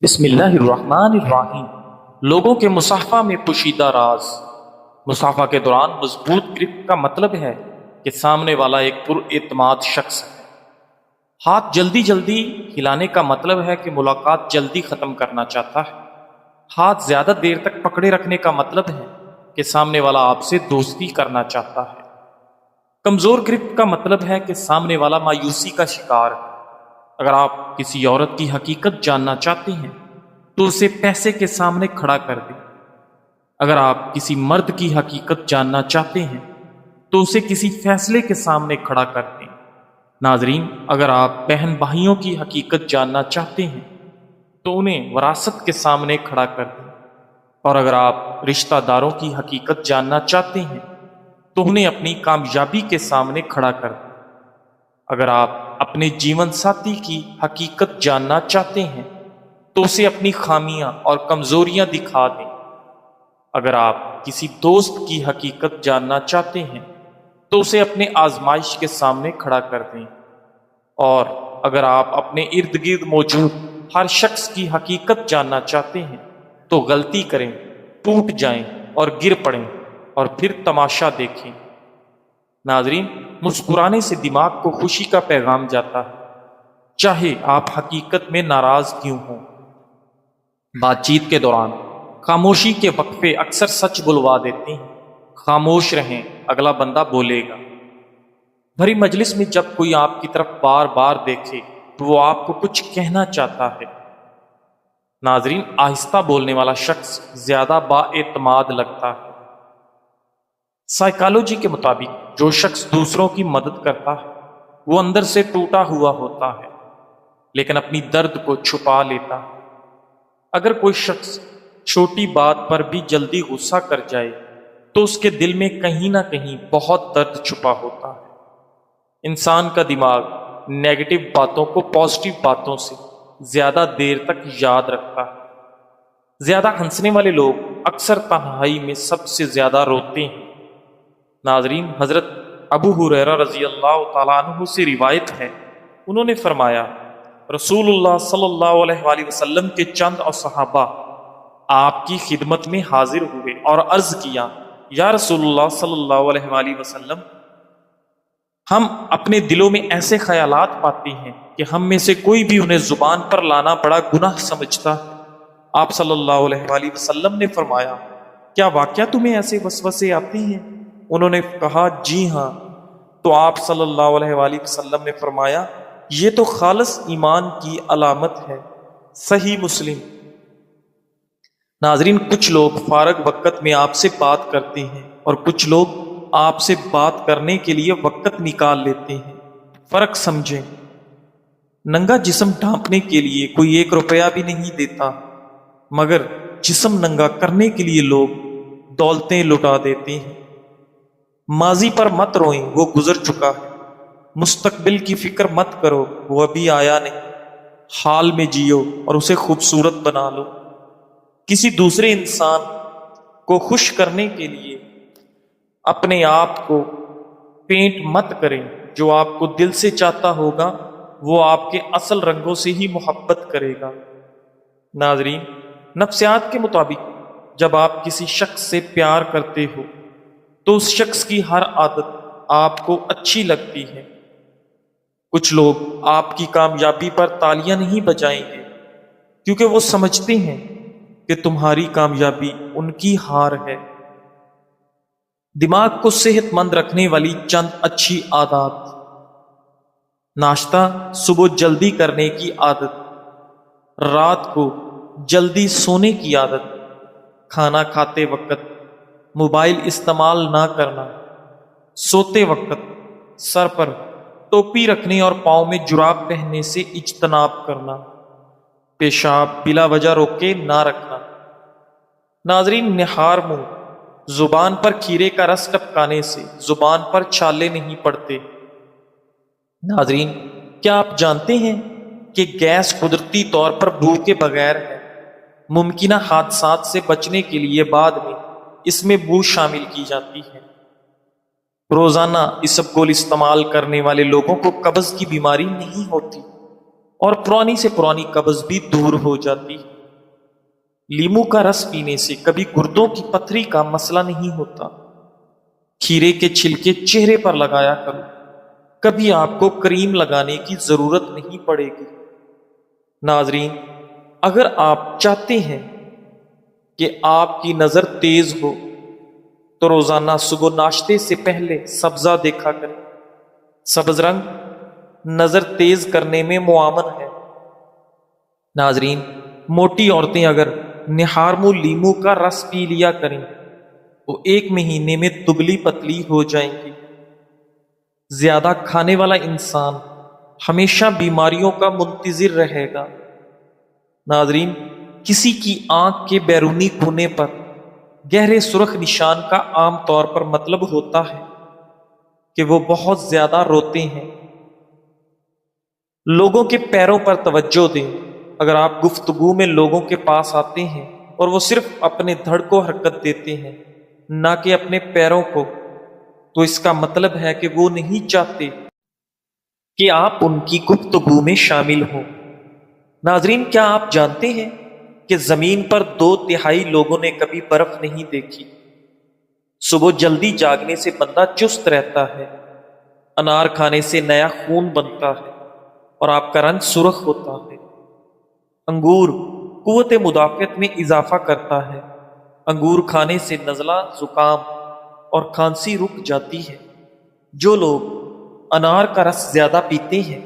بسم اللہ الرحمن الرحیم۔ لوگوں کے مصافحہ میں پوشیدہ راز۔ مصافحہ کے دوران مضبوط گرفت کا مطلب ہے کہ سامنے والا ایک پر اعتماد شخص ہے۔ ہاتھ جلدی جلدی ہلانے کا مطلب ہے کہ ملاقات جلدی ختم کرنا چاہتا ہے۔ ہاتھ زیادہ دیر تک پکڑے رکھنے کا مطلب ہے کہ سامنے والا آپ سے دوستی کرنا چاہتا ہے۔ کمزور گرفت کا مطلب ہے کہ سامنے والا مایوسی کا شکار ہے۔ اگر آپ کسی عورت کی حقیقت جاننا چاہتے ہیں تو اسے پیسے کے سامنے کھڑا کر دیں۔ اگر آپ کسی مرد کی حقیقت جاننا چاہتے ہیں تو اسے کسی فیصلے کے سامنے کھڑا کر دیں۔ ناظرین، اگر آپ بہن بھائیوں کی حقیقت جاننا چاہتے ہیں تو انہیں وراثت کے سامنے کھڑا کر دیں، اور اگر آپ رشتہ داروں کی حقیقت جاننا چاہتے ہیں تو انہیں اپنی کامیابی کے سامنے کھڑا کر دیں۔ اگر آپ اپنے جیون ساتھی کی حقیقت جاننا چاہتے ہیں تو اسے اپنی خامیاں اور کمزوریاں دکھا دیں۔ اگر آپ کسی دوست کی حقیقت جاننا چاہتے ہیں تو اسے اپنے آزمائش کے سامنے کھڑا کر دیں، اور اگر آپ اپنے ارد گرد موجود ہر شخص کی حقیقت جاننا چاہتے ہیں تو غلطی کریں، ٹوٹ جائیں اور گر پڑیں، اور پھر تماشا دیکھیں۔ ناظرین، مسکرانے سے دماغ کو خوشی کا پیغام جاتا ہے، چاہے آپ حقیقت میں ناراض کیوں ہوں۔ بات چیت کے دوران خاموشی کے وقفے اکثر سچ بلوا دیتے ہیں۔ خاموش رہیں، اگلا بندہ بولے گا۔ بھری مجلس میں جب کوئی آپ کی طرف بار بار دیکھے تو وہ آپ کو کچھ کہنا چاہتا ہے۔ ناظرین، آہستہ بولنے والا شخص زیادہ بااعتماد لگتا ہے۔ سائیکالوجی کے مطابق جو شخص دوسروں کی مدد کرتا ہے وہ اندر سے ٹوٹا ہوا ہوتا ہے، لیکن اپنی درد کو چھپا لیتا ہے۔ اگر کوئی شخص چھوٹی بات پر بھی جلدی غصہ کر جائے تو اس کے دل میں کہیں نہ کہیں بہت درد چھپا ہوتا ہے۔ انسان کا دماغ نیگیٹو باتوں کو پازیٹو باتوں سے زیادہ دیر تک یاد رکھتا ہے۔ زیادہ ہنسنے والے لوگ اکثر تنہائی میں سب سے زیادہ روتے ہیں۔ ناظرین، حضرت ابو ہریرہ رضی اللہ تعالیٰ عنہ سے روایت ہے، انہوں نے فرمایا، رسول اللہ صلی اللہ علیہ وآلہ وسلم کے چند اور صحابہ آپ کی خدمت میں حاضر ہوئے اور عرض کیا، یا رسول اللہ صلی اللہ علیہ وآلہ وسلم، ہم اپنے دلوں میں ایسے خیالات پاتے ہیں کہ ہم میں سے کوئی بھی انہیں زبان پر لانا بڑا گناہ سمجھتا ہے۔ آپ صلی اللہ علیہ وآلہ وسلم نے فرمایا، کیا واقعہ تمہیں ایسے وسوسے آتے ہیں؟ انہوں نے کہا، جی ہاں۔ تو آپ صلی اللہ علیہ وآلہ وسلم نے فرمایا، یہ تو خالص ایمان کی علامت ہے۔ صحیح مسلم۔ ناظرین، کچھ لوگ فارغ وقت میں آپ سے بات کرتے ہیں اور کچھ لوگ آپ سے بات کرنے کے لیے وقت نکال لیتے ہیں۔ فرق سمجھیں۔ ننگا جسم ڈھانپنے کے لیے کوئی 1 روپیہ بھی نہیں دیتا، مگر جسم ننگا کرنے کے لیے لوگ دولتیں لٹا دیتے ہیں۔ ماضی پر مت روئیں، وہ گزر چکا ہے۔ مستقبل کی فکر مت کرو، وہ ابھی آیا نہیں۔ حال میں جیو اور اسے خوبصورت بنا لو۔ کسی دوسرے انسان کو خوش کرنے کے لیے اپنے آپ کو پینٹ مت کریں۔ جو آپ کو دل سے چاہتا ہوگا وہ آپ کے اصل رنگوں سے ہی محبت کرے گا۔ ناظرین، نفسیات کے مطابق جب آپ کسی شخص سے پیار کرتے ہو تو اس شخص کی ہر عادت آپ کو اچھی لگتی ہے۔ کچھ لوگ آپ کی کامیابی پر تالیاں نہیں بجائیں گے کیونکہ وہ سمجھتے ہیں کہ تمہاری کامیابی ان کی ہار ہے۔ دماغ کو صحت مند رکھنے والی چند اچھی عادات: ناشتہ صبح جلدی کرنے کی عادت، رات کو جلدی سونے کی عادت، کھانا کھاتے وقت موبائل استعمال نہ کرنا، سوتے وقت سر پر ٹوپی رکھنے اور پاؤں میں جراب پہننے سے اجتناب کرنا، پیشاب بلا وجہ روکے نہ رکھنا۔ ناظرین، نہار منہ زبان پر کھیرے کا رس ٹپکانے سے زبان پر چھالے نہیں پڑتے۔ ناظرین، کیا آپ جانتے ہیں کہ گیس قدرتی طور پر بو کے بغیر ہے؟ ممکنہ حادثات سے بچنے کے لیے بعد میں اس میں بو شامل کی جاتی ہے۔ روزانہ اسبگول استعمال کرنے والے لوگوں کو قبض کی بیماری نہیں ہوتی اور پرانی سے پرانی قبض بھی دور ہو جاتی ہے۔ لیمو کا رس پینے سے کبھی گردوں کی پتھری کا مسئلہ نہیں ہوتا۔ کھیرے کے چھلکے چہرے پر لگایا کرو، کبھی آپ کو کریم لگانے کی ضرورت نہیں پڑے گی۔ ناظرین، اگر آپ چاہتے ہیں کہ آپ کی نظر تیز ہو تو روزانہ صبح ناشتے سے پہلے سبزہ دیکھا کریں۔ سبز رنگ نظر تیز کرنے میں معاون ہے۔ ناظرین، موٹی عورتیں اگر نہارمو لیمو کا رس پی لیا کریں تو 1 مہینے میں دبلی پتلی ہو جائیں گی۔ زیادہ کھانے والا انسان ہمیشہ بیماریوں کا منتظر رہے گا۔ ناظرین، کسی کی آنکھ کے بیرونی کونے پر گہرے سرخ نشان کا عام طور پر مطلب ہوتا ہے کہ وہ بہت زیادہ روتے ہیں۔ لوگوں کے پیروں پر توجہ دیں۔ اگر آپ گفتگو میں لوگوں کے پاس آتے ہیں اور وہ صرف اپنے دھڑ کو حرکت دیتے ہیں نہ کہ اپنے پیروں کو، تو اس کا مطلب ہے کہ وہ نہیں چاہتے کہ آپ ان کی گفتگو میں شامل ہوں۔ ناظرین، کیا آپ جانتے ہیں کہ زمین پر 2/3 لوگوں نے کبھی برف نہیں دیکھی؟ صبح جلدی جاگنے سے بندہ چست رہتا ہے، انار کھانے سے نیا خون بنتا ہے اور آپ کا رنگ سرخ ہوتا ہے۔ انگور قوت مدافعت میں اضافہ کرتا ہے۔ انگور کھانے سے نزلہ، زکام اور کھانسی رک جاتی ہے۔ جو لوگ انار کا رس زیادہ پیتے ہیں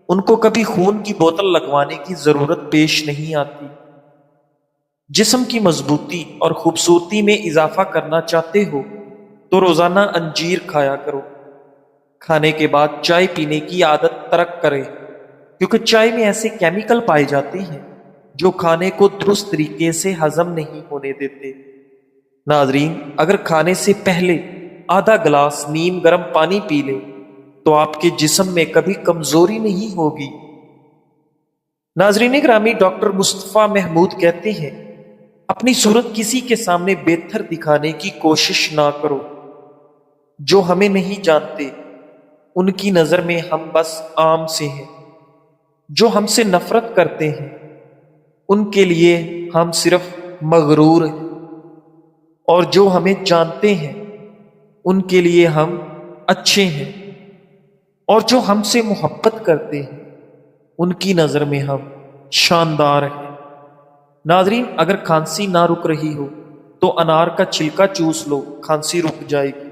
ان کو کبھی خون کی بوتل لگوانے کی ضرورت پیش نہیں آتی۔ جسم کی مضبوطی اور خوبصورتی میں اضافہ کرنا چاہتے ہو تو روزانہ انجیر کھایا کرو۔ کھانے کے بعد چائے پینے کی عادت ترک کرے، کیونکہ چائے میں ایسے کیمیکل پائے جاتے ہیں جو کھانے کو درست طریقے سے ہضم نہیں ہونے دیتے۔ ناظرین، اگر کھانے سے پہلے آدھا گلاس نیم گرم پانی پی لیں تو آپ کے جسم میں کبھی کمزوری نہیں ہوگی۔ ناظرین گرامی، ڈاکٹر مصطفیٰ محمود کہتے ہیں، اپنی صورت کسی کے سامنے بہتر دکھانے کی کوشش نہ کرو۔ جو ہمیں نہیں جانتے ان کی نظر میں ہم بس عام سے ہیں۔ جو ہم سے نفرت کرتے ہیں ان کے لیے ہم صرف مغرور ہیں، اور جو ہمیں جانتے ہیں ان کے لیے ہم اچھے ہیں، اور جو ہم سے محبت کرتے ہیں ان کی نظر میں ہم شاندار ہیں۔ ناظرین، اگر کھانسی نہ رک رہی ہو تو انار کا چھلکا چوس لو، کھانسی رک جائے گی۔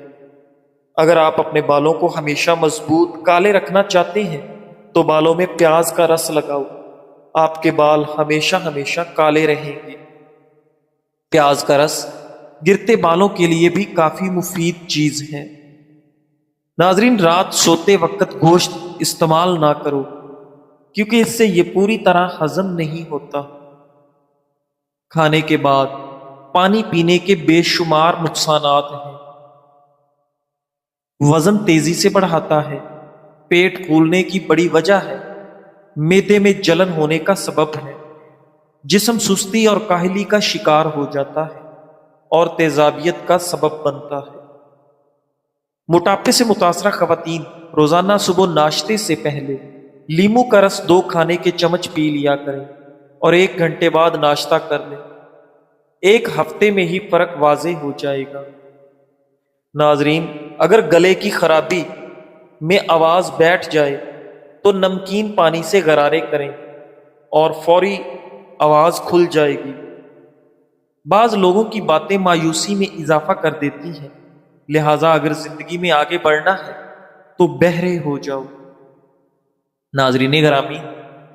اگر آپ اپنے بالوں کو ہمیشہ مضبوط کالے رکھنا چاہتے ہیں تو بالوں میں پیاز کا رس لگاؤ، آپ کے بال ہمیشہ ہمیشہ کالے رہیں گے۔ پیاز کا رس گرتے بالوں کے لیے بھی کافی مفید چیز ہے۔ ناظرین، رات سوتے وقت گوشت استعمال نہ کرو، کیونکہ اس سے یہ پوری طرح ہضم نہیں ہوتا۔ کھانے کے بعد پانی پینے کے بے شمار نقصانات ہیں۔ وزن تیزی سے بڑھاتا ہے، پیٹ پھولنے کی بڑی وجہ ہے، معدے میں جلن ہونے کا سبب ہے، جسم سستی اور کاہلی کا شکار ہو جاتا ہے اور تیزابیت کا سبب بنتا ہے۔ موٹاپے سے متاثرہ خواتین روزانہ صبح ناشتے سے پہلے لیمو کا رس 2 کھانے کے چمچ پی لیا کریں اور 1 گھنٹے بعد ناشتہ کر لیں۔ 1 ہفتے میں ہی فرق واضح ہو جائے گا۔ ناظرین، اگر گلے کی خرابی میں آواز بیٹھ جائے تو نمکین پانی سے غرارے کریں اور فوری آواز کھل جائے گی۔ بعض لوگوں کی باتیں مایوسی میں اضافہ کر دیتی ہیں، لہٰذا اگر زندگی میں آگے بڑھنا ہے تو بہرے ہو جاؤ۔ ناظرین گرامی،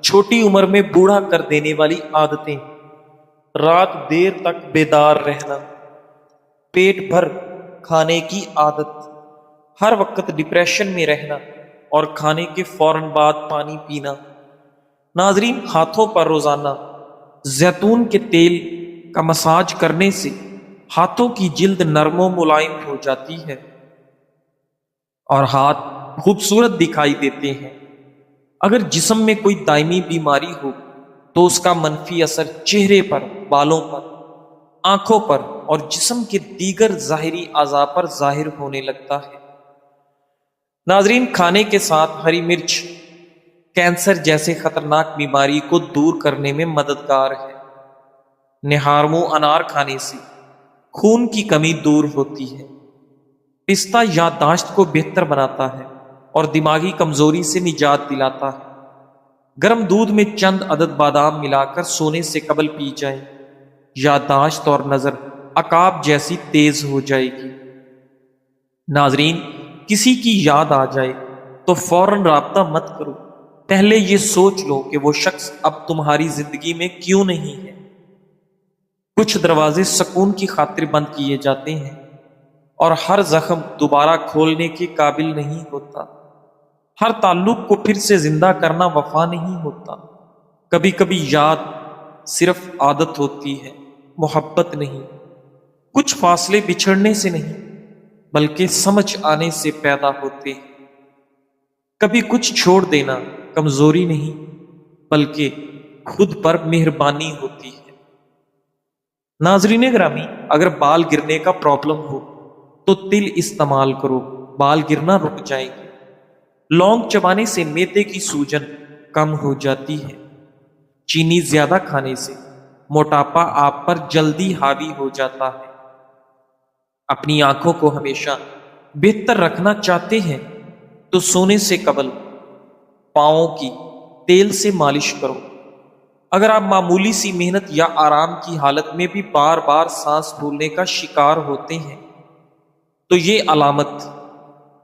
چھوٹی عمر میں بوڑھا کر دینے والی عادتیں: رات دیر تک بیدار رہنا، پیٹ بھر کھانے کی عادت، ہر وقت ڈپریشن میں رہنا اور کھانے کے فوراً بعد پانی پینا۔ ناظرین، ہاتھوں پر روزانہ زیتون کے تیل کا مساج کرنے سے ہاتھوں کی جلد نرم و ملائم ہو جاتی ہے اور ہاتھ خوبصورت دکھائی دیتے ہیں۔ اگر جسم میں کوئی دائمی بیماری ہو تو اس کا منفی اثر چہرے پر، بالوں پر، آنکھوں پر اور جسم کے دیگر ظاہری اعضاء پر ظاہر ہونے لگتا ہے۔ ناظرین، کھانے کے ساتھ ہری مرچ کینسر جیسے خطرناک بیماری کو دور کرنے میں مددگار ہے۔ نہارمو انار کھانے سے خون کی کمی دور ہوتی ہے۔ پستہ یادداشت کو بہتر بناتا ہے اور دماغی کمزوری سے نجات دلاتا ہے۔ گرم دودھ میں چند عدد بادام ملا کر سونے سے قبل پی جائیں، یادداشت اور نظر عقاب جیسی تیز ہو جائے گی۔ ناظرین، کسی کی یاد آ جائے تو فوراً رابطہ مت کرو، پہلے یہ سوچ لو کہ وہ شخص اب تمہاری زندگی میں کیوں نہیں ہے۔ کچھ دروازے سکون کی خاطر بند کیے جاتے ہیں اور ہر زخم دوبارہ کھولنے کے قابل نہیں ہوتا۔ ہر تعلق کو پھر سے زندہ کرنا وفا نہیں ہوتا۔ کبھی کبھی یاد صرف عادت ہوتی ہے، محبت نہیں۔ کچھ فاصلے بچھڑنے سے نہیں بلکہ سمجھ آنے سے پیدا ہوتے ہیں۔ کبھی کچھ چھوڑ دینا کمزوری نہیں بلکہ خود پر مہربانی ہوتی ہے۔ ناظرین گرامی، اگر بال گرنے کا پرابلم ہو تو تل استعمال کرو، بال گرنا رک جائیں گے۔ لونگ چبانے سے معدے کی سوجن کم ہو جاتی ہے۔ چینی زیادہ کھانے سے موٹاپا آپ پر جلدی حاوی ہو جاتا ہے۔ اپنی آنکھوں کو ہمیشہ بہتر رکھنا چاہتے ہیں تو سونے سے قبل پاؤں کی تیل سے مالش کرو۔ اگر آپ معمولی سی محنت یا آرام کی حالت میں بھی بار بار سانس پھولنے کا شکار ہوتے ہیں تو یہ علامت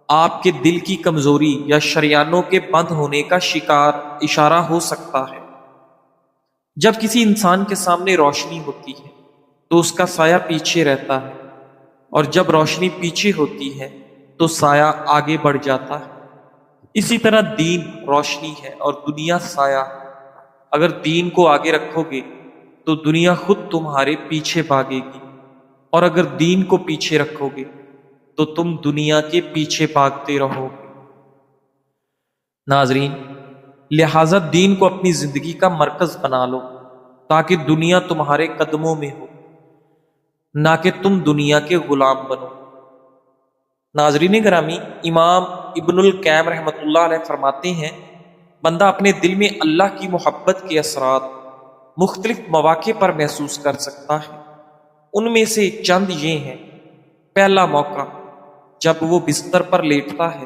آپ کے دل کی کمزوری یا شریانوں کے بند ہونے کا اشارہ ہو سکتا ہے۔ جب کسی انسان کے سامنے روشنی ہوتی ہے تو اس کا سایہ پیچھے رہتا ہے، اور جب روشنی پیچھے ہوتی ہے تو سایہ آگے بڑھ جاتا ہے۔ اسی طرح دین روشنی ہے اور دنیا سایہ۔ اگر دین کو آگے رکھو گے تو دنیا خود تمہارے پیچھے بھاگے گی، اور اگر دین کو پیچھے رکھو گے تو تم دنیا کے پیچھے بھاگتے رہو گے۔ ناظرین، لہذا دین کو اپنی زندگی کا مرکز بنا لو تاکہ دنیا تمہارے قدموں میں ہو، نہ کہ تم دنیا کے غلام بنو۔ ناظرین گرامی، امام ابن القیم رحمۃ اللہ علیہ فرماتے ہیں، بندہ اپنے دل میں اللہ کی محبت کے اثرات مختلف مواقع پر محسوس کر سکتا ہے۔ ان میں سے چند یہ ہیں۔ پہلا موقع، جب وہ بستر پر لیٹتا ہے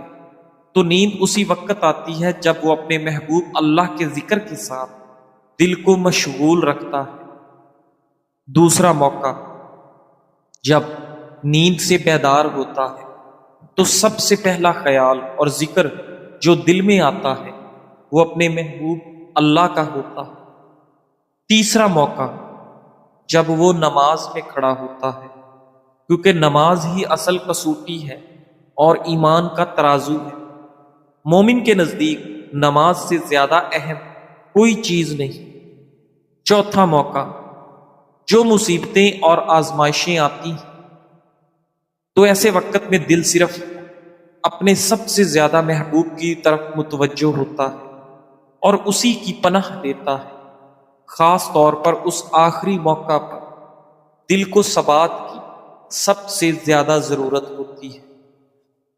تو نیند اسی وقت آتی ہے جب وہ اپنے محبوب اللہ کے ذکر کے ساتھ دل کو مشغول رکھتا ہے۔ دوسرا موقع، جب نیند سے بیدار ہوتا ہے تو سب سے پہلا خیال اور ذکر جو دل میں آتا ہے وہ اپنے محبوب اللہ کا ہوتا ہے۔ تیسرا موقع، جب وہ نماز میں کھڑا ہوتا ہے، کیونکہ نماز ہی اصل کسوٹی ہے اور ایمان کا ترازو ہے۔ مومن کے نزدیک نماز سے زیادہ اہم کوئی چیز نہیں۔ چوتھا موقع، جو مصیبتیں اور آزمائشیں آتی ہیں تو ایسے وقت میں دل صرف اپنے سب سے زیادہ محبوب کی طرف متوجہ ہوتا ہے اور اسی کی پناہ لیتا ہے۔ خاص طور پر اس آخری موقع پر دل کو ثبات کی سب سے زیادہ ضرورت ہوتی ہے،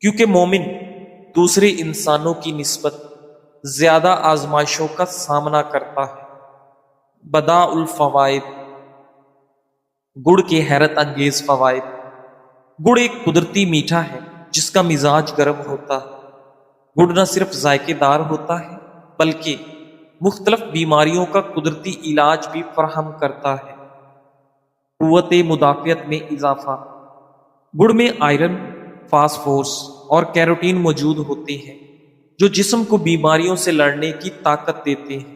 کیونکہ مومن دوسرے انسانوں کی نسبت زیادہ آزمائشوں کا سامنا کرتا ہے۔ بداء الفوائد، گڑ کے حیرت انگیز فوائد۔ گڑ ایک قدرتی میٹھا ہے جس کا مزاج گرم ہوتا ہے۔ گڑ نہ صرف ذائقے دار ہوتا ہے بلکہ مختلف بیماریوں کا قدرتی علاج بھی فراہم کرتا ہے۔ قوت مدافعت میں اضافہ۔ گڑ میں آئرن، فاسفورس اور کیروٹین موجود ہوتے ہیں جو جسم کو بیماریوں سے لڑنے کی طاقت دیتے ہیں۔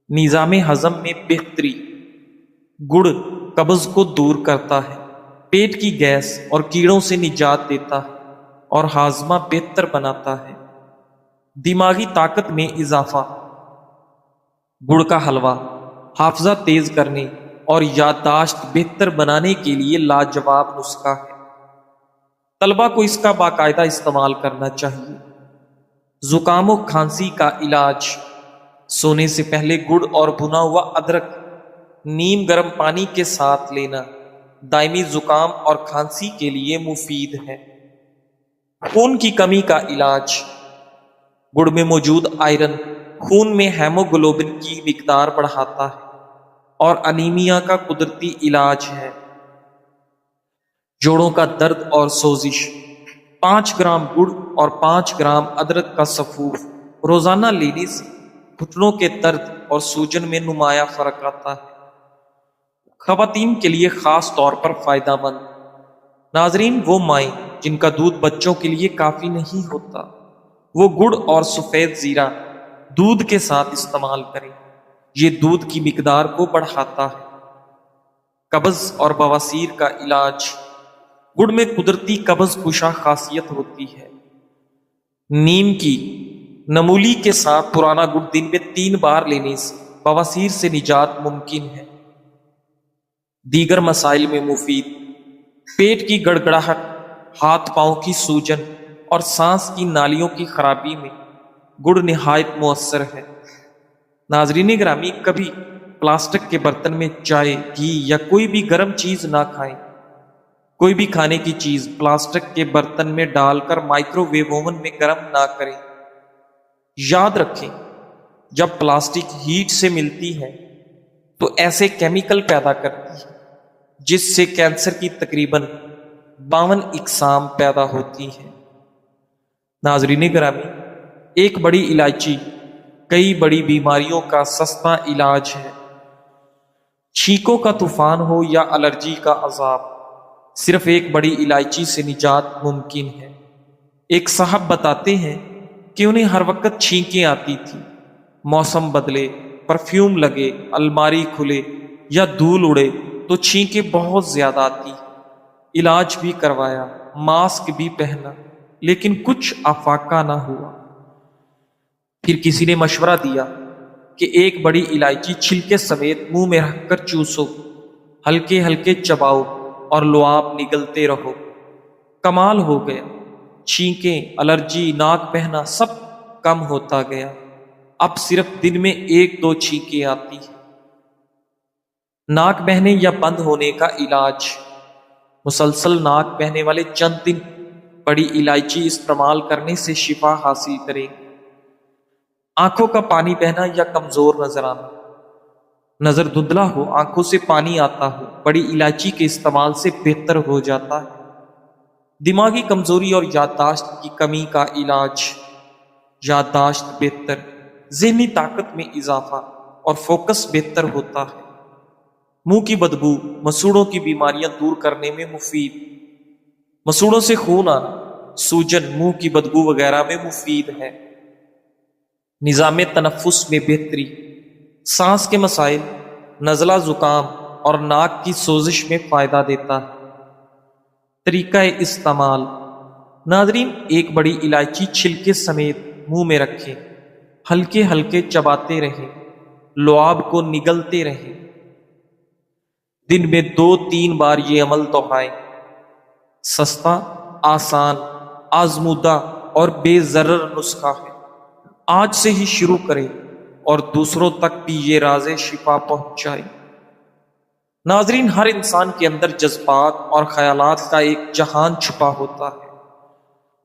نظام ہضم میں بہتری۔ گڑ قبض کو دور کرتا ہے، پیٹ کی گیس اور کیڑوں سے نجات دیتا ہے اور ہاضمہ بہتر بناتا ہے۔ دماغی طاقت میں اضافہ۔ گڑ کا حلوہ حافظہ تیز کرنے اور یادداشت بہتر بنانے کے لیے لاجواب نسخہ ہے۔ طلبہ کو اس کا باقاعدہ استعمال کرنا چاہیے۔ زکام و کھانسی کا علاج۔ سونے سے پہلے گڑ اور بھنا ہوا ادرک نیم گرم پانی کے ساتھ لینا دائمی زکام اور کھانسی کے لیے مفید ہے۔ خون کی کمی کا علاج۔ گڑ میں موجود آئرن خون میں ہیموگلوبن کی مقدار بڑھاتا ہے۔ اور انیمیا کا قدرتی علاج ہے۔ جوڑوں کا درد اور سوزش، 5 گرام گڑ اور 5 گرام ادرک کا سفوف روزانہ لینے سے گھٹنوں کے درد اور سوجن میں نمایاں فرق آتا ہے۔ خواتین کے لیے خاص طور پر فائدہ مند۔ ناظرین، وہ مائیں جن کا دودھ بچوں کے لیے کافی نہیں ہوتا، وہ گڑ اور سفید زیرہ دودھ کے ساتھ استعمال کریں۔ یہ دودھ کی مقدار کو بڑھاتا ہے۔ قبض اور بواسیر کا علاج، گڑ میں قدرتی قبض کشا خاصیت ہوتی ہے۔ نیم کی نمولی کے ساتھ پرانا گڑ دن میں 3 بار لینے سے بواسیر سے نجات ممکن ہے۔ دیگر مسائل میں مفید، پیٹ کی گڑگڑاہٹ، ہاتھ پاؤں کی سوجن اور سانس کی نالیوں کی خرابی میں گڑ نہایت مؤثر ہے۔ ناظرین گرامی، کبھی پلاسٹک کے برتن میں چائے، گھی یا کوئی بھی گرم چیز نہ کھائیں۔ کوئی بھی کھانے کی چیز پلاسٹک کے برتن میں ڈال کر مائکرو ویو اوون میں گرم نہ کریں۔ یاد رکھیں، جب پلاسٹک ہیٹ سے ملتی ہے تو ایسے کیمیکل پیدا کرتی ہے جس سے کینسر کی تقریباً 52 اقسام پیدا ہوتی ہیں۔ ناظرین گرامی، ایک بڑی الائچی کئی بڑی بیماریوں کا سستا علاج ہے۔ چھینکوں کا طوفان ہو یا الرجی کا عذاب، صرف ایک بڑی الائچی سے نجات ممکن ہے۔ ایک صاحب بتاتے ہیں کہ انہیں ہر وقت چھینکیں آتی تھی۔ موسم بدلے، پرفیوم لگے، الماری کھلے یا دھول اڑے تو چھینکیں بہت زیادہ آتی۔ علاج بھی کروایا، ماسک بھی پہنا، لیکن کچھ افاقہ نہ ہوا۔ پھر کسی نے مشورہ دیا کہ ایک بڑی الائچی چھلکے سمیت منہ میں رکھ کر چوسو، ہلکے ہلکے چباؤ اور لعاب نگلتے رہو۔ کمال ہو گیا، چھینکیں، الرجی، ناک بہنا سب کم ہوتا گیا۔ اب صرف دن میں 1-2 چھینکیں آتی ہیں۔ ناک بہنے یا بند ہونے کا علاج، مسلسل ناک بہنے والے چند دن بڑی الائچی استعمال کرنے سے شفا حاصل کریں۔ آنکھوں کا پانی بہنا یا کمزور نظر آنا، نظر دھندلا ہو، آنکھوں سے پانی آتا ہو، بڑی الائچی کے استعمال سے بہتر ہو جاتا ہے۔ دماغی کمزوری اور یادداشت کی کمی کا علاج، یادداشت بہتر، ذہنی طاقت میں اضافہ اور فوکس بہتر ہوتا ہے۔ منہ کی بدبو، مسوڑوں کی بیماریاں دور کرنے میں مفید، مسوڑوں سے خون آنا، سوجن، منہ کی بدبو وغیرہ میں مفید ہے۔ نظام تنفس میں بہتری، سانس کے مسائل، نزلہ زکام اور ناک کی سوزش میں فائدہ دیتا ہے۔ طریقہ استعمال، ناظرین، ایک بڑی الائچی چھلکے سمیت منہ میں رکھیں، ہلکے ہلکے چباتے رہیں، لعاب کو نگلتے رہیں۔ دن میں 2-3 بار یہ عمل دہرائیں۔ سستا، آسان، آزمودہ اور بے ضرر نسخہ ہے۔ آج سے ہی شروع کریں اور دوسروں تک بھی یہ راز شفا پہنچائیں۔ ناظرین، ہر انسان کے اندر جذبات اور خیالات کا ایک جہان چھپا ہوتا ہے۔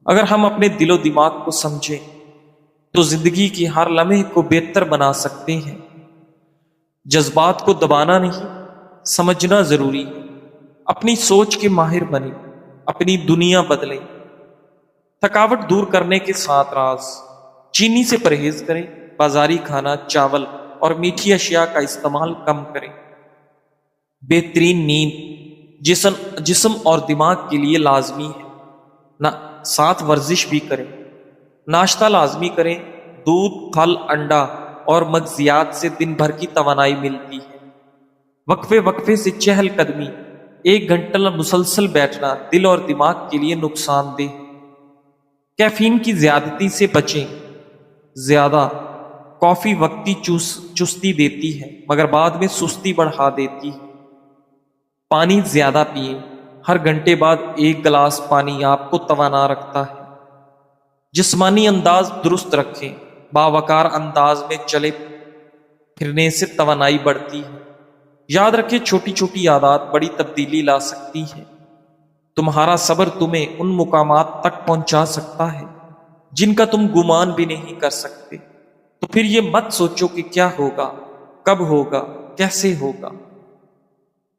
اگر ہم اپنے دل و دماغ کو سمجھیں تو زندگی کی ہر لمحے کو بہتر بنا سکتے ہیں۔ جذبات کو دبانا نہیں، سمجھنا ضروری ہے۔ اپنی سوچ کے ماہر بنیں، اپنی دنیا بدلیں۔ تھکاوٹ دور کرنے کے ساتھ راز، چینی سے پرہیز کریں، بازاری کھانا، چاول اور میٹھی اشیاء کا استعمال کم کریں۔ بہترین نیند جسم اور دماغ کے لیے لازمی ہے، ساتھ ورزش بھی کریں۔ ناشتہ لازمی کریں، دودھ، پھل، انڈا اور مغزیات سے دن بھر کی توانائی ملتی ہے۔ وقفے وقفے سے چہل قدمی، 1 گھنٹہ مسلسل بیٹھنا دل اور دماغ کے لیے نقصان دہ ہے۔ کیفین کی زیادتی سے بچیں۔ زیادہ کافی وقتی چستی دیتی ہے مگر بعد میں سستی بڑھا دیتی ہے۔ پانی زیادہ پئیں، ہر گھنٹے بعد 1 گلاس پانی آپ کو توانا رکھتا ہے۔ جسمانی انداز درست رکھیں، باوقار انداز میں چلے پھرنے سے توانائی بڑھتی ہے۔ یاد رکھیں، چھوٹی چھوٹی عادات بڑی تبدیلی لا سکتی ہے۔ تمہارا صبر تمہیں ان مقامات تک پہنچا سکتا ہے جن کا تم گمان بھی نہیں کر سکتے۔ تو پھر یہ مت سوچو کہ کیا ہوگا، کب ہوگا، کیسے ہوگا؟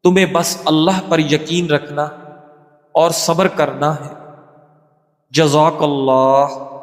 تمہیں بس اللہ پر یقین رکھنا اور صبر کرنا ہے۔ جزاک اللہ۔